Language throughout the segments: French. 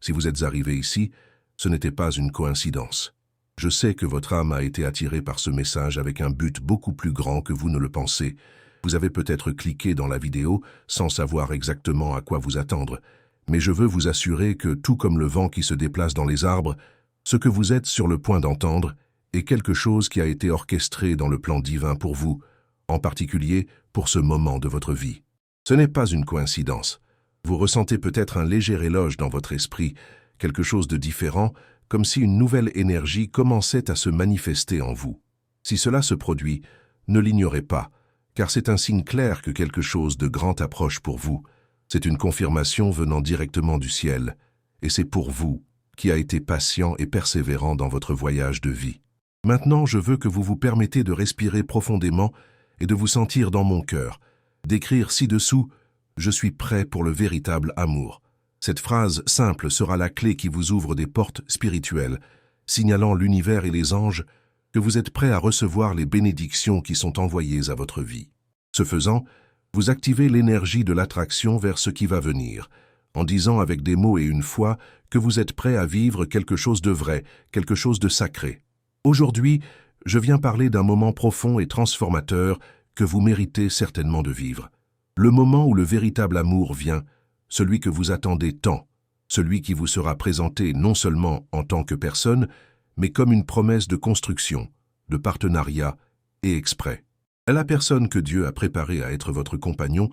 Si vous êtes arrivé ici, ce n'était pas une coïncidence. Je sais que votre âme a été attirée par ce message avec un but beaucoup plus grand que vous ne le pensez. Vous avez peut-être cliqué dans la vidéo sans savoir exactement à quoi vous attendre, mais je veux vous assurer que, tout comme le vent qui se déplace dans les arbres, ce que vous êtes sur le point d'entendre est quelque chose qui a été orchestré dans le plan divin pour vous, en particulier pour ce moment de votre vie. Ce n'est pas une coïncidence. Vous ressentez peut-être un léger éloge dans votre esprit, quelque chose de différent, comme si une nouvelle énergie commençait à se manifester en vous. Si cela se produit, ne l'ignorez pas, car c'est un signe clair que quelque chose de grand approche pour vous. C'est une confirmation venant directement du ciel, et c'est pour vous, qui a été patient et persévérant dans votre voyage de vie. Maintenant, je veux que vous vous permettez de respirer profondément et de vous sentir dans mon cœur, d'écrire ci-dessous « Je suis prêt pour le véritable amour ». Cette phrase simple sera la clé qui vous ouvre des portes spirituelles, signalant l'univers et les anges que vous êtes prêt à recevoir les bénédictions qui sont envoyées à votre vie. Ce faisant, vous activez l'énergie de l'attraction vers ce qui va venir, en disant avec des mots et une foi que vous êtes prêt à vivre quelque chose de vrai, quelque chose de sacré. Aujourd'hui, je viens parler d'un moment profond et transformateur que vous méritez certainement de vivre. Le moment où le véritable amour vient, celui que vous attendez tant, celui qui vous sera présenté non seulement en tant que personne, mais comme une promesse de construction, de partenariat et exprès. La personne que Dieu a préparée à être votre compagnon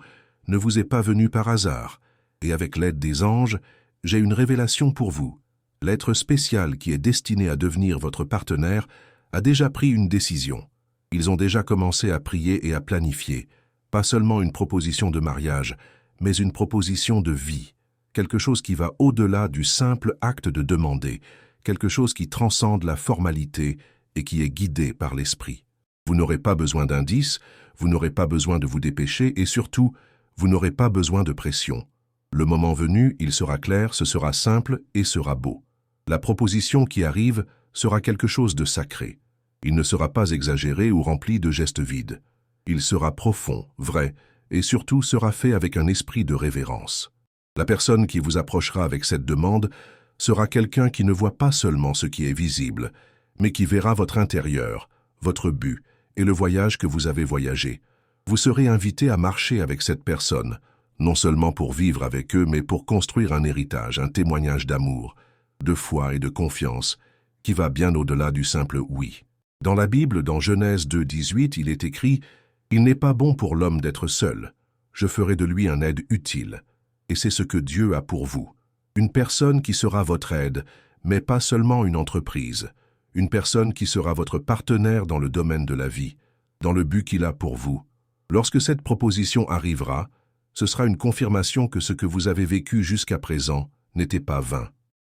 ne vous est pas venue par hasard, et avec l'aide des anges, j'ai une révélation pour vous. L'être spécial qui est destiné à devenir votre partenaire a déjà pris une décision. Ils ont déjà commencé à prier et à planifier, pas seulement une proposition de mariage, mais une proposition de vie, quelque chose qui va au-delà du simple acte de demander, quelque chose qui transcende la formalité et qui est guidé par l'esprit. Vous n'aurez pas besoin d'indices, vous n'aurez pas besoin de vous dépêcher et surtout, vous n'aurez pas besoin de pression. Le moment venu, il sera clair, ce sera simple et sera beau. La proposition qui arrive sera quelque chose de sacré. Il ne sera pas exagéré ou rempli de gestes vides. Il sera profond, vrai, et surtout sera fait avec un esprit de révérence. La personne qui vous approchera avec cette demande sera quelqu'un qui ne voit pas seulement ce qui est visible, mais qui verra votre intérieur, votre but et le voyage que vous avez voyagé. Vous serez invité à marcher avec cette personne, non seulement pour vivre avec eux, mais pour construire un héritage, un témoignage d'amour, de foi et de confiance, qui va bien au-delà du simple « oui ». Dans la Bible, dans Genèse 2:18, il est écrit « Il n'est pas bon pour l'homme d'être seul. Je ferai de lui un aide utile. » Et c'est ce que Dieu a pour vous. Une personne qui sera votre aide, mais pas seulement une entreprise. Une personne qui sera votre partenaire dans le domaine de la vie, dans le but qu'il a pour vous. Lorsque cette proposition arrivera, ce sera une confirmation que ce que vous avez vécu jusqu'à présent n'était pas vain.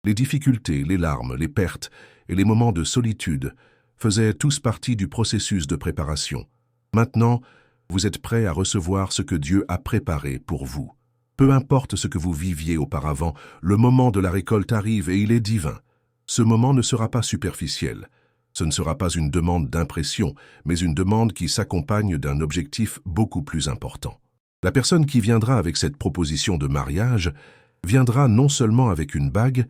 Les difficultés, les larmes, les pertes et les moments de solitude faisaient tous partie du processus de préparation. Maintenant, vous êtes prêt à recevoir ce que Dieu a préparé pour vous. Peu importe ce que vous viviez auparavant, le moment de la récolte arrive et il est divin. Ce moment ne sera pas superficiel. Ce ne sera pas une demande d'impression, mais une demande qui s'accompagne d'un objectif beaucoup plus important. La personne qui viendra avec cette proposition de mariage viendra non seulement avec une bague,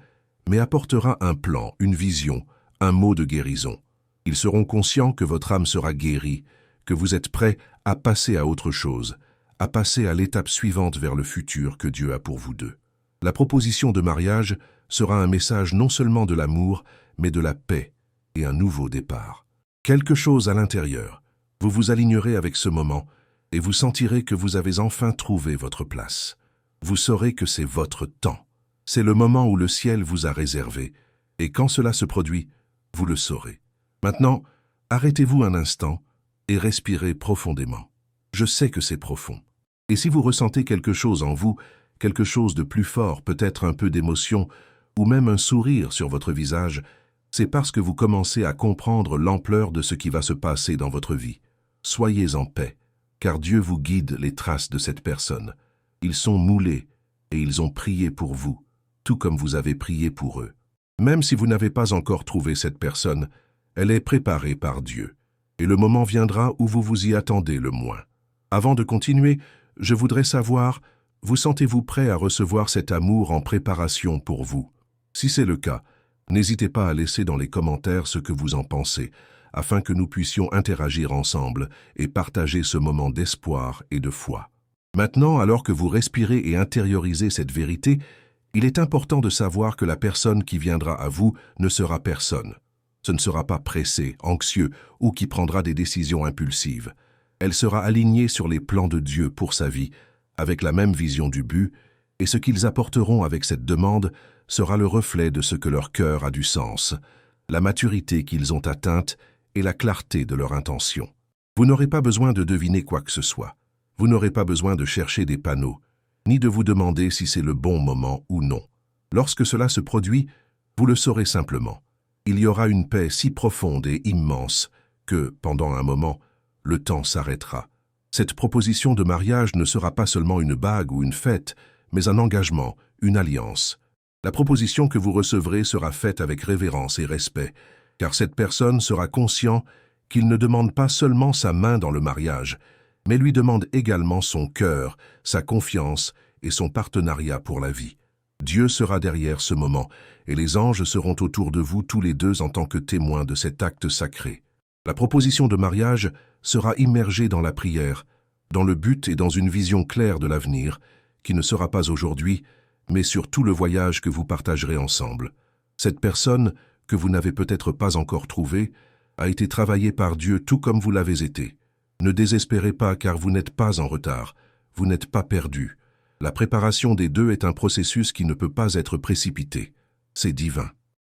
mais apportera un plan, une vision, un mot de guérison. Ils seront conscients que votre âme sera guérie, que vous êtes prêt à passer à autre chose, à passer à l'étape suivante vers le futur que Dieu a pour vous deux. La proposition de mariage sera un message non seulement de l'amour, mais de la paix et un nouveau départ. Quelque chose à l'intérieur, vous vous alignerez avec ce moment et vous sentirez que vous avez enfin trouvé votre place. Vous saurez que c'est votre temps. C'est le moment où le ciel vous a réservé, et quand cela se produit, vous le saurez. Maintenant, arrêtez-vous un instant et respirez profondément. Je sais que c'est profond. Et si vous ressentez quelque chose en vous, quelque chose de plus fort, peut-être un peu d'émotion, ou même un sourire sur votre visage, c'est parce que vous commencez à comprendre l'ampleur de ce qui va se passer dans votre vie. Soyez en paix, car Dieu vous guide les traces de cette personne. Ils sont moulés et ils ont prié pour vous, tout comme vous avez prié pour eux. Même si vous n'avez pas encore trouvé cette personne, elle est préparée par Dieu, et le moment viendra où vous vous y attendez le moins. Avant de continuer, je voudrais savoir, vous sentez-vous prêt à recevoir cet amour en préparation pour vous? Si c'est le cas, n'hésitez pas à laisser dans les commentaires ce que vous en pensez, afin que nous puissions interagir ensemble et partager ce moment d'espoir et de foi. Maintenant, alors que vous respirez et intériorisez cette vérité, il est important de savoir que la personne qui viendra à vous ne sera personne. Ce ne sera pas pressé, anxieux ou qui prendra des décisions impulsives. Elle sera alignée sur les plans de Dieu pour sa vie, avec la même vision du but, et ce qu'ils apporteront avec cette demande sera le reflet de ce que leur cœur a du sens, la maturité qu'ils ont atteinte et la clarté de leur intention. Vous n'aurez pas besoin de deviner quoi que ce soit. Vous n'aurez pas besoin de chercher des panneaux, ni de vous demander si c'est le bon moment ou non. Lorsque cela se produit, vous le saurez simplement. Il y aura une paix si profonde et immense que, pendant un moment, le temps s'arrêtera. Cette proposition de mariage ne sera pas seulement une bague ou une fête, mais un engagement, une alliance. La proposition que vous recevrez sera faite avec révérence et respect, car cette personne sera conscient qu'il ne demande pas seulement sa main dans le mariage, mais lui demande également son cœur, sa confiance et son partenariat pour la vie. Dieu sera derrière ce moment, et les anges seront autour de vous tous les deux en tant que témoins de cet acte sacré. La proposition de mariage sera immergée dans la prière, dans le but et dans une vision claire de l'avenir, qui ne sera pas aujourd'hui, mais sur tout le voyage que vous partagerez ensemble. Cette personne, que vous n'avez peut-être pas encore trouvée, a été travaillée par Dieu tout comme vous l'avez été. Ne désespérez pas car vous n'êtes pas en retard, vous n'êtes pas perdu. La préparation des deux est un processus qui ne peut pas être précipité. C'est divin.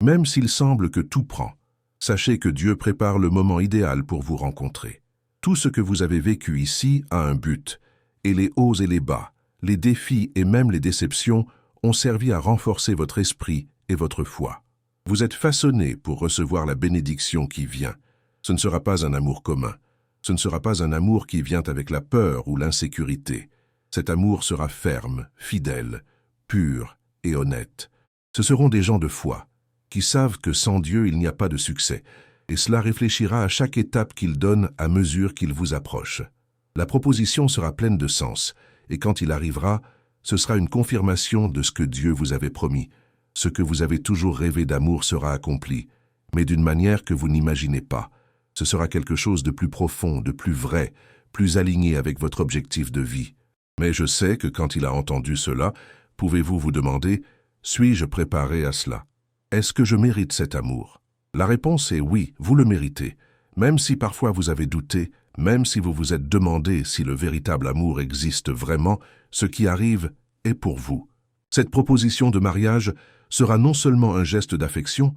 Même s'il semble que tout prend, sachez que Dieu prépare le moment idéal pour vous rencontrer. Tout ce que vous avez vécu ici a un but, et les hauts et les bas, les défis et même les déceptions ont servi à renforcer votre esprit et votre foi. Vous êtes façonné pour recevoir la bénédiction qui vient. Ce ne sera pas un amour commun. Ce ne sera pas un amour qui vient avec la peur ou l'insécurité. Cet amour sera ferme, fidèle, pur et honnête. Ce seront des gens de foi, qui savent que sans Dieu il n'y a pas de succès, et cela réfléchira à chaque étape qu'il donne à mesure qu'il vous approche. La proposition sera pleine de sens, et quand il arrivera, ce sera une confirmation de ce que Dieu vous avait promis. Ce que vous avez toujours rêvé d'amour sera accompli, mais d'une manière que vous n'imaginez pas. Ce sera quelque chose de plus profond, de plus vrai, plus aligné avec votre objectif de vie. Mais je sais que quand il a entendu cela, pouvez-vous vous demander, suis-je préparé à cela? Est-ce que je mérite cet amour? La réponse est oui, vous le méritez. Même si parfois vous avez douté, même si vous vous êtes demandé si le véritable amour existe vraiment, ce qui arrive est pour vous. Cette proposition de mariage sera non seulement un geste d'affection,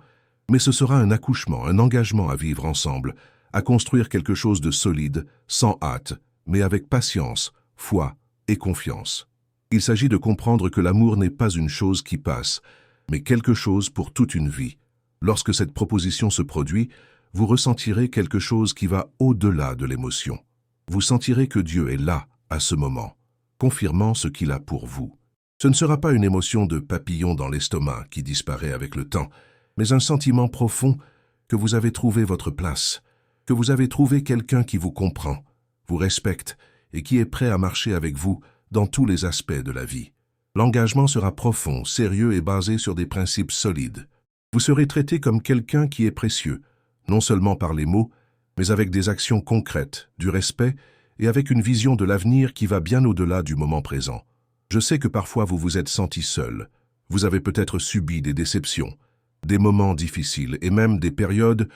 mais ce sera un accouchement, un engagement à vivre ensemble, à construire quelque chose de solide, sans hâte, mais avec patience, foi et confiance. Il s'agit de comprendre que l'amour n'est pas une chose qui passe, mais quelque chose pour toute une vie. Lorsque cette proposition se produit, vous ressentirez quelque chose qui va au-delà de l'émotion. Vous sentirez que Dieu est là, à ce moment, confirmant ce qu'il a pour vous. Ce ne sera pas une émotion de papillon dans l'estomac qui disparaît avec le temps, mais un sentiment profond que vous avez trouvé votre place, que vous avez trouvé quelqu'un qui vous comprend, vous respecte et qui est prêt à marcher avec vous dans tous les aspects de la vie. L'engagement sera profond, sérieux et basé sur des principes solides. Vous serez traité comme quelqu'un qui est précieux, non seulement par les mots, mais avec des actions concrètes, du respect et avec une vision de l'avenir qui va bien au-delà du moment présent. Je sais que parfois vous vous êtes senti seul. Vous avez peut-être subi des déceptions, des moments difficiles et même des périodes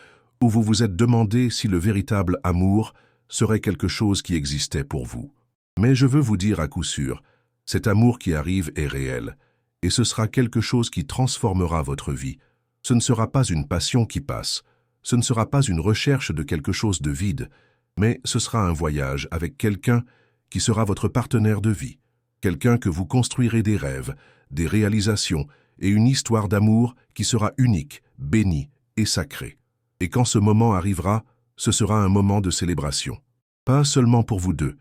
où vous vous êtes demandé si le véritable amour serait quelque chose qui existait pour vous. Mais je veux vous dire à coup sûr, cet amour qui arrive est réel, et ce sera quelque chose qui transformera votre vie. Ce ne sera pas une passion qui passe, ce ne sera pas une recherche de quelque chose de vide, mais ce sera un voyage avec quelqu'un qui sera votre partenaire de vie, quelqu'un que vous construirez des rêves, des réalisations et une histoire d'amour qui sera unique, bénie et sacrée. Et quand ce moment arrivera, ce sera un moment de célébration. Pas seulement pour vous deux,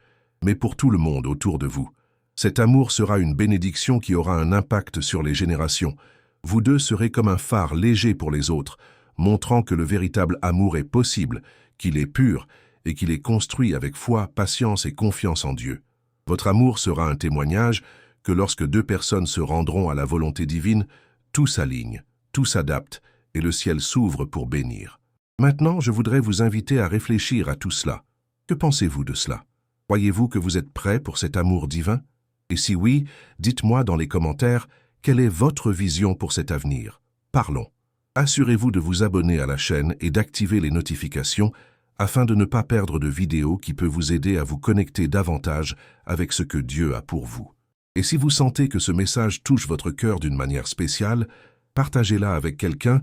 mais pour tout le monde autour de vous. Cet amour sera une bénédiction qui aura un impact sur les générations. Vous deux serez comme un phare léger pour les autres, montrant que le véritable amour est possible, qu'il est pur et qu'il est construit avec foi, patience et confiance en Dieu. Votre amour sera un témoignage que lorsque deux personnes se rendront à la volonté divine, tout s'aligne, tout s'adapte et le ciel s'ouvre pour bénir. Maintenant, je voudrais vous inviter à réfléchir à tout cela. Que pensez-vous de cela? Croyez-vous que vous êtes prêt pour cet amour divin? Et si oui, dites-moi dans les commentaires quelle est votre vision pour cet avenir. Parlons. Assurez-vous de vous abonner à la chaîne et d'activer les notifications afin de ne pas perdre de vidéos qui peut vous aider à vous connecter davantage avec ce que Dieu a pour vous. Et si vous sentez que ce message touche votre cœur d'une manière spéciale, partagez-la avec quelqu'un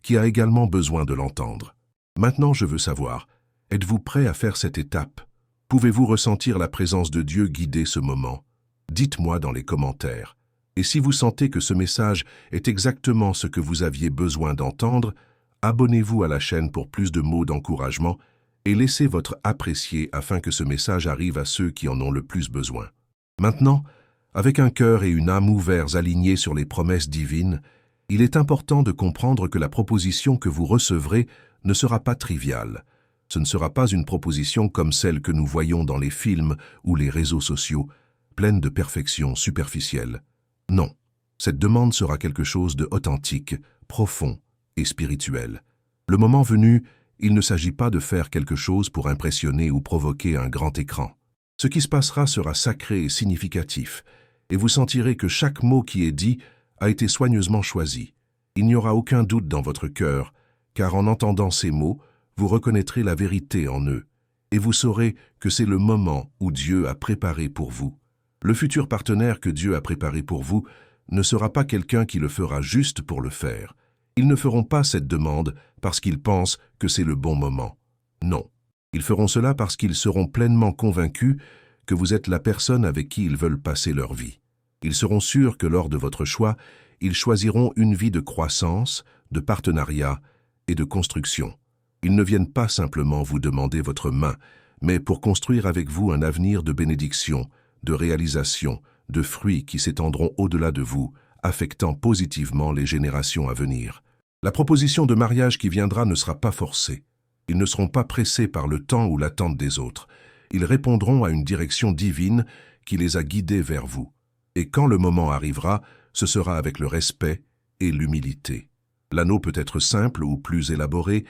qui a également besoin de l'entendre. Maintenant, je veux savoir, êtes-vous prêt à faire cette étape? Pouvez-vous ressentir la présence de Dieu guider ce moment? Dites-moi dans les commentaires. Et si vous sentez que ce message est exactement ce que vous aviez besoin d'entendre, abonnez-vous à la chaîne pour plus de mots d'encouragement et laissez votre apprécié afin que ce message arrive à ceux qui en ont le plus besoin. Maintenant, avec un cœur et une âme ouverts alignés sur les promesses divines, il est important de comprendre que la proposition que vous recevrez ne sera pas triviale. Ce ne sera pas une proposition comme celle que nous voyons dans les films ou les réseaux sociaux, pleine de perfection superficielle. Non, cette demande sera quelque chose de authentique, profond et spirituel. Le moment venu, il ne s'agit pas de faire quelque chose pour impressionner ou provoquer un grand écran. Ce qui se passera sera sacré et significatif, et vous sentirez que chaque mot qui est dit a été soigneusement choisi. Il n'y aura aucun doute dans votre cœur, car en entendant ces mots, vous reconnaîtrez la vérité en eux, et vous saurez que c'est le moment où Dieu a préparé pour vous. Le futur partenaire que Dieu a préparé pour vous ne sera pas quelqu'un qui le fera juste pour le faire. Ils ne feront pas cette demande parce qu'ils pensent que c'est le bon moment. Non, ils feront cela parce qu'ils seront pleinement convaincus que vous êtes la personne avec qui ils veulent passer leur vie. Ils seront sûrs que lors de votre choix, ils choisiront une vie de croissance, de partenariat et de construction. Ils ne viennent pas simplement vous demander votre main, mais pour construire avec vous un avenir de bénédiction, de réalisation, de fruits qui s'étendront au-delà de vous, affectant positivement les générations à venir. La proposition de mariage qui viendra ne sera pas forcée. Ils ne seront pas pressés par le temps ou l'attente des autres. Ils répondront à une direction divine qui les a guidés vers vous. Et quand le moment arrivera, ce sera avec le respect et l'humilité. L'anneau peut être simple ou plus élaboré,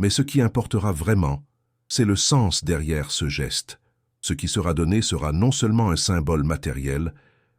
mais ce qui importera vraiment, c'est le sens derrière ce geste. Ce qui sera donné sera non seulement un symbole matériel,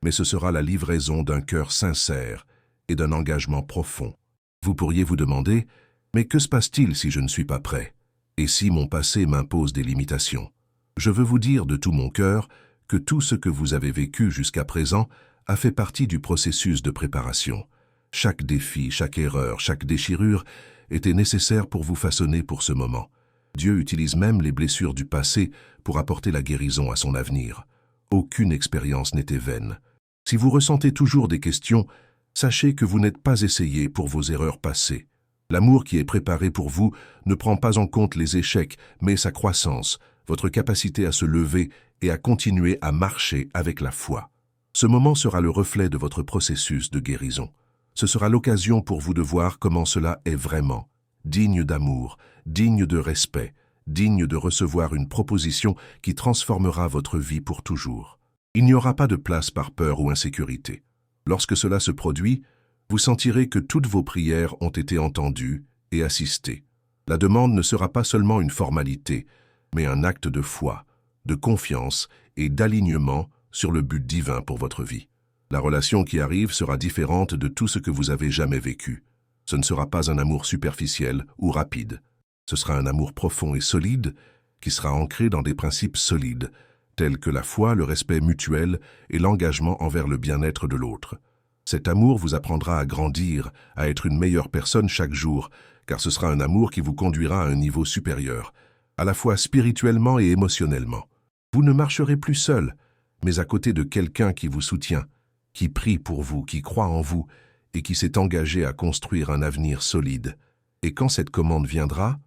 mais ce sera la livraison d'un cœur sincère et d'un engagement profond. Vous pourriez vous demander, mais que se passe-t-il si je ne suis pas prêt? Et si mon passé m'impose des limitations? Je veux vous dire de tout mon cœur que tout ce que vous avez vécu jusqu'à présent a fait partie du processus de préparation. Chaque défi, chaque erreur, chaque déchirure était nécessaire pour vous façonner pour ce moment. Dieu utilise même les blessures du passé pour apporter la guérison à son avenir. Aucune expérience n'était vaine. Si vous ressentez toujours des questions, sachez que vous n'êtes pas essayé pour vos erreurs passées. L'amour qui est préparé pour vous ne prend pas en compte les échecs, mais sa croissance, votre capacité à se lever et à continuer à marcher avec la foi. Ce moment sera le reflet de votre processus de guérison. Ce sera l'occasion pour vous de voir comment cela est vraiment, digne d'amour, digne de respect, digne de recevoir une proposition qui transformera votre vie pour toujours. Il n'y aura pas de place par peur ou insécurité. Lorsque cela se produit, vous sentirez que toutes vos prières ont été entendues et assistées. La demande ne sera pas seulement une formalité, mais un acte de foi, de confiance et d'alignement sur le but divin pour votre vie. La relation qui arrive sera différente de tout ce que vous avez jamais vécu. Ce ne sera pas un amour superficiel ou rapide. Ce sera un amour profond et solide qui sera ancré dans des principes solides, tels que la foi, le respect mutuel et l'engagement envers le bien-être de l'autre. Cet amour vous apprendra à grandir, à être une meilleure personne chaque jour, car ce sera un amour qui vous conduira à un niveau supérieur, à la fois spirituellement et émotionnellement. Vous ne marcherez plus seul, mais à côté de quelqu'un qui vous soutient, qui prie pour vous, qui croit en vous et qui s'est engagé à construire un avenir solide. Et quand cette commande viendra,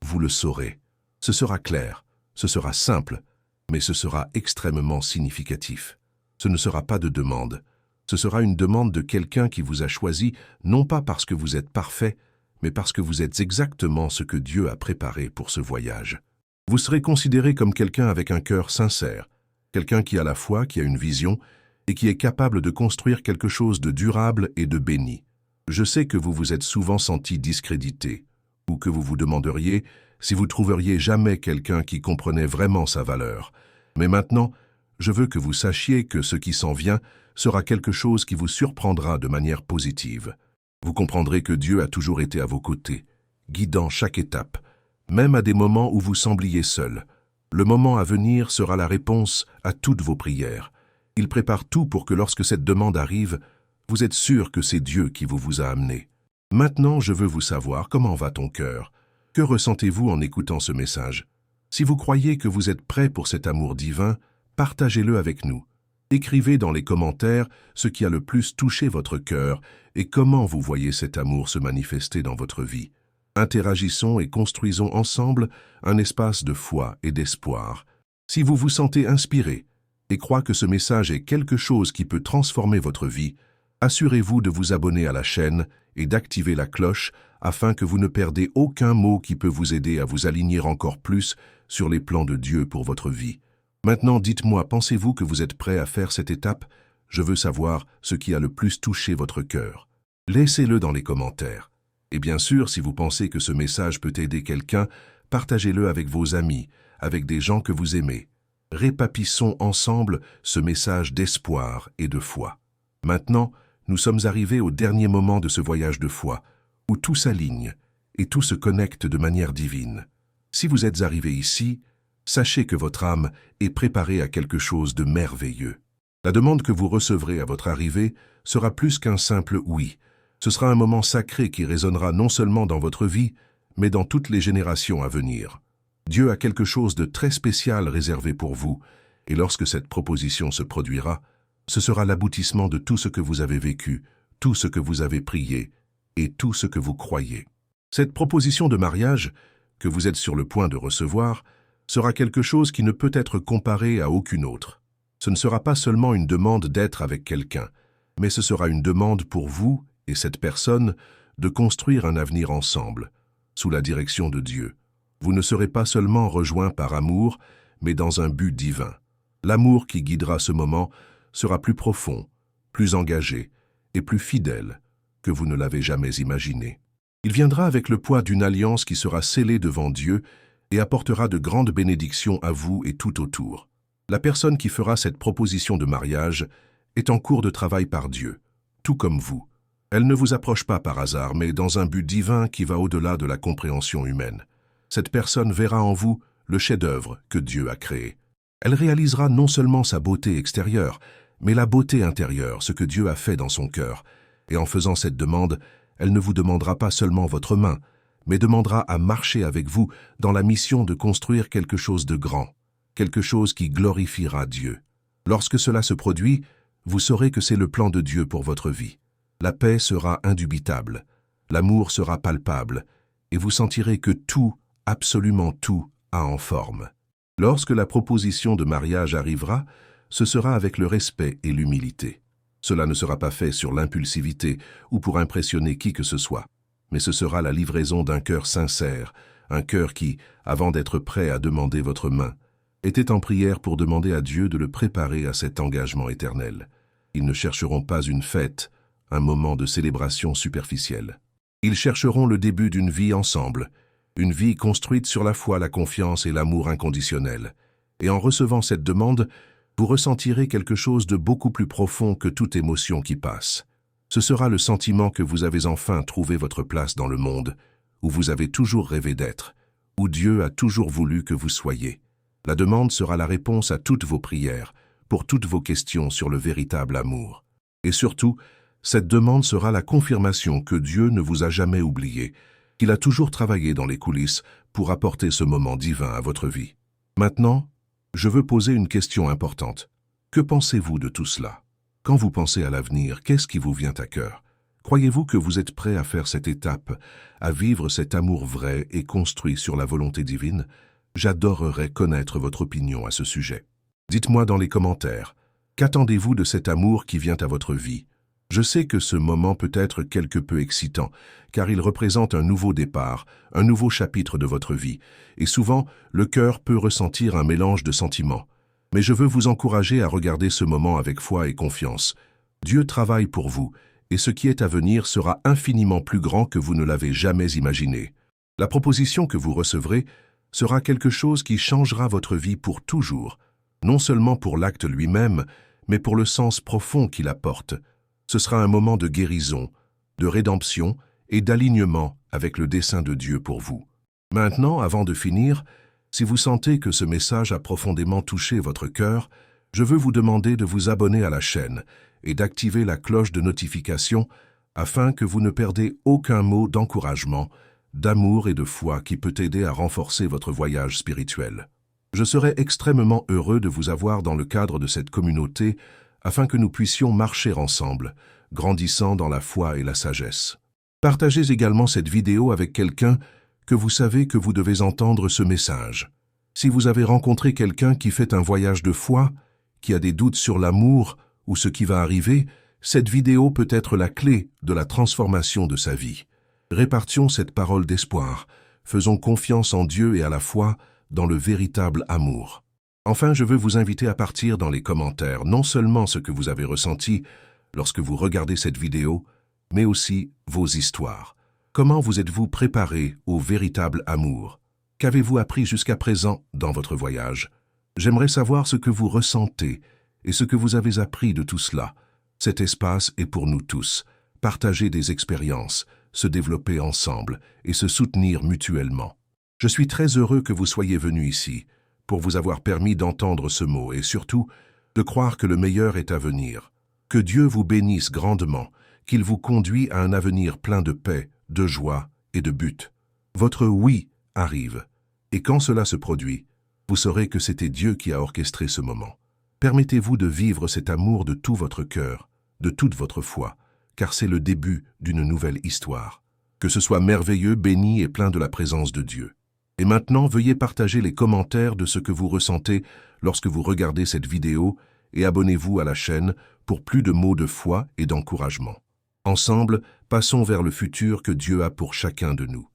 vous le saurez. Ce sera clair, ce sera simple, mais ce sera extrêmement significatif. Ce ne sera pas de demande. Ce sera une demande de quelqu'un qui vous a choisi, non pas parce que vous êtes parfait, mais parce que vous êtes exactement ce que Dieu a préparé pour ce voyage. Vous serez considéré comme quelqu'un avec un cœur sincère, quelqu'un qui a la foi, qui a une vision, et qui est capable de construire quelque chose de durable et de béni. Je sais que vous vous êtes souvent senti discrédité, ou que vous vous demanderiez si vous trouveriez jamais quelqu'un qui comprenait vraiment sa valeur. Mais maintenant, je veux que vous sachiez que ce qui s'en vient sera quelque chose qui vous surprendra de manière positive. Vous comprendrez que Dieu a toujours été à vos côtés, guidant chaque étape, même à des moments où vous sembliez seul. Le moment à venir sera la réponse à toutes vos prières. Il prépare tout pour que lorsque cette demande arrive, vous êtes sûr que c'est Dieu qui vous a amené. Maintenant, je veux vous savoir comment va ton cœur. Que ressentez-vous en écoutant ce message? Si vous croyez que vous êtes prêt pour cet amour divin, partagez-le avec nous. Écrivez dans les commentaires ce qui a le plus touché votre cœur et comment vous voyez cet amour se manifester dans votre vie. Interagissons et construisons ensemble un espace de foi et d'espoir. Si vous vous sentez inspiré et croyez que ce message est quelque chose qui peut transformer votre vie, assurez-vous de vous abonner à la chaîne et d'activer la cloche afin que vous ne perdez aucun mot qui peut vous aider à vous aligner encore plus sur les plans de Dieu pour votre vie. Maintenant, dites-moi, pensez-vous que vous êtes prêt à faire cette étape? Je veux savoir ce qui a le plus touché votre cœur. Laissez-le dans les commentaires. Et bien sûr, si vous pensez que ce message peut aider quelqu'un, partagez-le avec vos amis, avec des gens que vous aimez. Répapissons ensemble ce message d'espoir et de foi. Maintenant, nous sommes arrivés au dernier moment de ce voyage de foi, où tout s'aligne et tout se connecte de manière divine. Si vous êtes arrivé ici, sachez que votre âme est préparée à quelque chose de merveilleux. La demande que vous recevrez à votre arrivée sera plus qu'un simple « oui ». Ce sera un moment sacré qui résonnera non seulement dans votre vie, mais dans toutes les générations à venir. Dieu a quelque chose de très spécial réservé pour vous, et lorsque cette proposition se produira, ce sera l'aboutissement de tout ce que vous avez vécu, tout ce que vous avez prié, et tout ce que vous croyez. Cette proposition de mariage, que vous êtes sur le point de recevoir, sera quelque chose qui ne peut être comparé à aucune autre. Ce ne sera pas seulement une demande d'être avec quelqu'un, mais ce sera une demande pour vous et cette personne de construire un avenir ensemble, sous la direction de Dieu. Vous ne serez pas seulement rejoints par amour, mais dans un but divin. L'amour qui guidera ce moment sera plus profond, plus engagé et plus fidèle que vous ne l'avez jamais imaginé. Il viendra avec le poids d'une alliance qui sera scellée devant Dieu et apportera de grandes bénédictions à vous et tout autour. La personne qui fera cette proposition de mariage est en cours de travail par Dieu, tout comme vous. Elle ne vous approche pas par hasard, mais dans un but divin qui va au-delà de la compréhension humaine. Cette personne verra en vous le chef-d'œuvre que Dieu a créé. Elle réalisera non seulement sa beauté extérieure, mais la beauté intérieure, ce que Dieu a fait dans son cœur. Et en faisant cette demande, elle ne vous demandera pas seulement votre main, mais demandera à marcher avec vous dans la mission de construire quelque chose de grand, quelque chose qui glorifiera Dieu. Lorsque cela se produit, vous saurez que c'est le plan de Dieu pour votre vie. La paix sera indubitable, l'amour sera palpable, et vous sentirez que tout, absolument tout, a en forme. Lorsque la proposition de mariage arrivera, ce sera avec le respect et l'humilité. Cela ne sera pas fait sur l'impulsivité ou pour impressionner qui que ce soit, mais ce sera la livraison d'un cœur sincère, un cœur qui, avant d'être prêt à demander votre main, était en prière pour demander à Dieu de le préparer à cet engagement éternel. Ils ne chercheront pas une fête, un moment de célébration superficielle. Ils chercheront le début d'une vie ensemble, une vie construite sur la foi, la confiance et l'amour inconditionnel. Et en recevant cette demande, vous ressentirez quelque chose de beaucoup plus profond que toute émotion qui passe. Ce sera le sentiment que vous avez enfin trouvé votre place dans le monde, où vous avez toujours rêvé d'être, où Dieu a toujours voulu que vous soyez. La demande sera la réponse à toutes vos prières, pour toutes vos questions sur le véritable amour. Et surtout, cette demande sera la confirmation que Dieu ne vous a jamais oublié, qu'il a toujours travaillé dans les coulisses pour apporter ce moment divin à votre vie. Maintenant, je veux poser une question importante. Que pensez-vous de tout cela? Quand vous pensez à l'avenir, qu'est-ce qui vous vient à cœur? Croyez-vous que vous êtes prêt à faire cette étape, à vivre cet amour vrai et construit sur la volonté divine? J'adorerais connaître votre opinion à ce sujet. Dites-moi dans les commentaires, qu'attendez-vous de cet amour qui vient à votre vie? Je sais que ce moment peut être quelque peu excitant, car il représente un nouveau départ, un nouveau chapitre de votre vie, et souvent, le cœur peut ressentir un mélange de sentiments. Mais je veux vous encourager à regarder ce moment avec foi et confiance. Dieu travaille pour vous, et ce qui est à venir sera infiniment plus grand que vous ne l'avez jamais imaginé. La proposition que vous recevrez sera quelque chose qui changera votre vie pour toujours, non seulement pour l'acte lui-même, mais pour le sens profond qu'il apporte. Ce sera un moment de guérison, de rédemption et d'alignement avec le dessein de Dieu pour vous. Maintenant, avant de finir, si vous sentez que ce message a profondément touché votre cœur, je veux vous demander de vous abonner à la chaîne et d'activer la cloche de notification afin que vous ne perdez aucun mot d'encouragement, d'amour et de foi qui peut aider à renforcer votre voyage spirituel. Je serai extrêmement heureux de vous avoir dans le cadre de cette communauté afin que nous puissions marcher ensemble, grandissant dans la foi et la sagesse. Partagez également cette vidéo avec quelqu'un que vous savez que vous devez entendre ce message. Si vous avez rencontré quelqu'un qui fait un voyage de foi, qui a des doutes sur l'amour ou ce qui va arriver, cette vidéo peut être la clé de la transformation de sa vie. Répartions cette parole d'espoir, faisons confiance en Dieu et à la foi dans le véritable amour. Enfin, je veux vous inviter à partir dans les commentaires non seulement ce que vous avez ressenti lorsque vous regardez cette vidéo, mais aussi vos histoires. Comment vous êtes-vous préparé au véritable amour? Qu'avez-vous appris jusqu'à présent dans votre voyage? J'aimerais savoir ce que vous ressentez et ce que vous avez appris de tout cela. Cet espace est pour nous tous. Partager des expériences, se développer ensemble et se soutenir mutuellement. Je suis très heureux que vous soyez venu ici, pour vous avoir permis d'entendre ce mot et surtout de croire que le meilleur est à venir. Que Dieu vous bénisse grandement, qu'il vous conduit à un avenir plein de paix, de joie et de but. Votre oui arrive, et quand cela se produit, vous saurez que c'était Dieu qui a orchestré ce moment. Permettez-vous de vivre cet amour de tout votre cœur, de toute votre foi, car c'est le début d'une nouvelle histoire. Que ce soit merveilleux, béni et plein de la présence de Dieu. Et maintenant, veuillez partager les commentaires de ce que vous ressentez lorsque vous regardez cette vidéo et abonnez-vous à la chaîne pour plus de mots de foi et d'encouragement. Ensemble, passons vers le futur que Dieu a pour chacun de nous.